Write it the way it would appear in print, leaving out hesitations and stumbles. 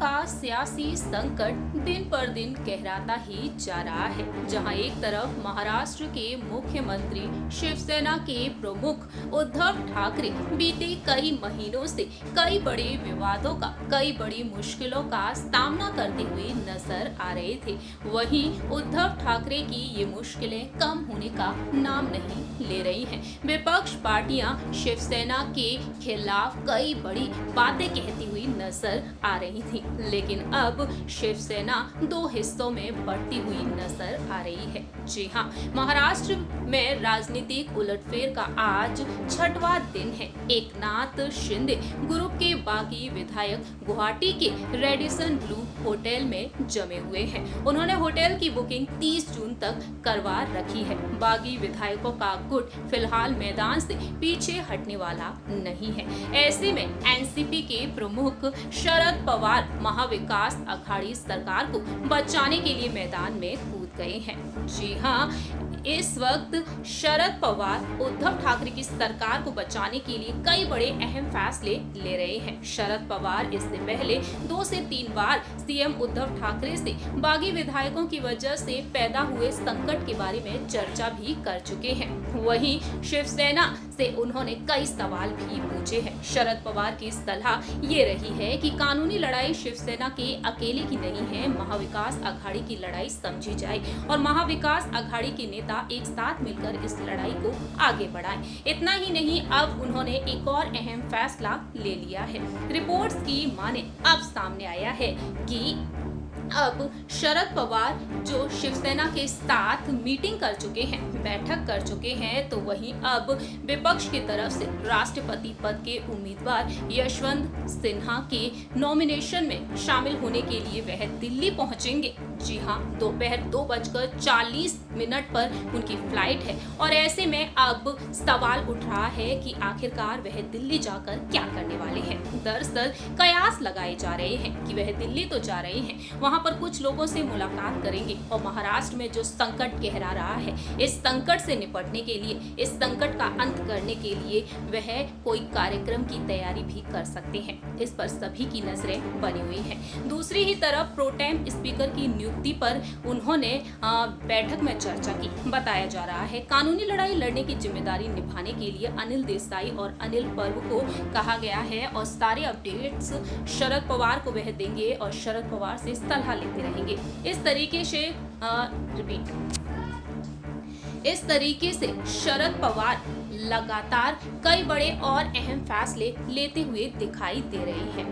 का सियासी संकट दिन पर दिन गहराता ही जा रहा है, जहां एक तरफ महाराष्ट्र के मुख्यमंत्री शिवसेना के प्रमुख उद्धव ठाकरे बीते कई महीनों से कई बड़े विवादों का, कई बड़ी मुश्किलों का सामना करते हुए नजर आ रहे थे, वहीं उद्धव ठाकरे की ये मुश्किलें कम होने का नाम नहीं ले रही हैं। विपक्ष पार्टियां शिवसेना के खिलाफ कई बड़ी बातें कहती हुई नजर आ रही थी, लेकिन अब शिवसेना दो हिस्सों में बढ़ती हुई नजर आ रही है। जी हाँ, महाराष्ट्र में राजनीतिक उलटफेर का आज छठवां दिन है। एकनाथ शिंदे ग्रुप के बागी विधायक गुवाहाटी के रेडिसन ब्लू होटल में जमे हुए हैं। उन्होंने होटल की बुकिंग 30 जून तक करवा रखी है। बागी विधायकों का गुट फिलहाल मैदान से पीछे हटने वाला नहीं है। ऐसे में एनसीपी के प्रमुख शरद पवार महाविकास अघाड़ी सरकार को बचाने के लिए मैदान में कूद गए हैं। जी हाँ, इस वक्त शरद पवार उद्धव ठाकरे की सरकार को बचाने के लिए कई बड़े अहम फैसले ले रहे हैं। शरद पवार इससे पहले 2 से 3 बार सीएम उद्धव ठाकरे से बागी विधायकों की वजह से पैदा हुए संकट के बारे में चर्चा भी कर चुके हैं। वहीं शिवसेना से उन्होंने कई सवाल भी पूछे हैं। शरद पवार की सलाह ये रही है कि कानूनी लड़ाई शिवसेना के अकेले की नहीं है, महाविकास अघाड़ी की लड़ाई समझी जाए और महाविकास अघाड़ी के नेता एक साथ मिलकर इस लड़ाई को आगे बढ़ाएं। इतना ही नहीं, अब उन्होंने एक और अहम फैसला ले लिया है। रिपोर्ट्स की माने अब सामने आया है कि अब शरद पवार जो शिवसेना के साथ मीटिंग कर चुके हैं, बैठक कर चुके हैं, तो वहीं अब विपक्ष की तरफ से राष्ट्रपति पद के उम्मीदवार यशवंत सिन्हा के नॉमिनेशन में शामिल होने के लिए वह दिल्ली पहुंचेंगे। जी हाँ, दोपहर 2:40 पर उनकी फ्लाइट है और ऐसे में अब सवाल उठ रहा है कि आखिरकार वह दिल्ली जाकर क्या करने वाले हैं। दरअसल कयास लगाए जा रहे हैं कि वह दिल्ली तो जा रहे हैं, वहां पर कुछ लोगों से मुलाकात करेंगे और महाराष्ट्र में जो संकट गहरा रहा है, इस संकट से निपटने के लिए, इस संकट का अंत करने के लिए वह कोई कार्यक्रम की तैयारी भी कर सकते हैं। इस पर सभी की नजरें बनी हुई हैं। दूसरी ही तरफ प्रोटेम स्पीकर की नियुक्ति पर उन्होंने बैठक में चर्चा की। बताया जा रहा है कानूनी लड़ाई लड़ने की जिम्मेदारी निभाने के लिए अनिल देसाई और अनिल पर्व को कहा गया है और सारे अपडेट्स शरद पवार को वह देंगे और शरद पवार से सलाह लेते रहेंगे। इस तरीके से शरद पवार लगातार कई बड़े और अहम फैसले लेते हुए दिखाई दे रहे हैं।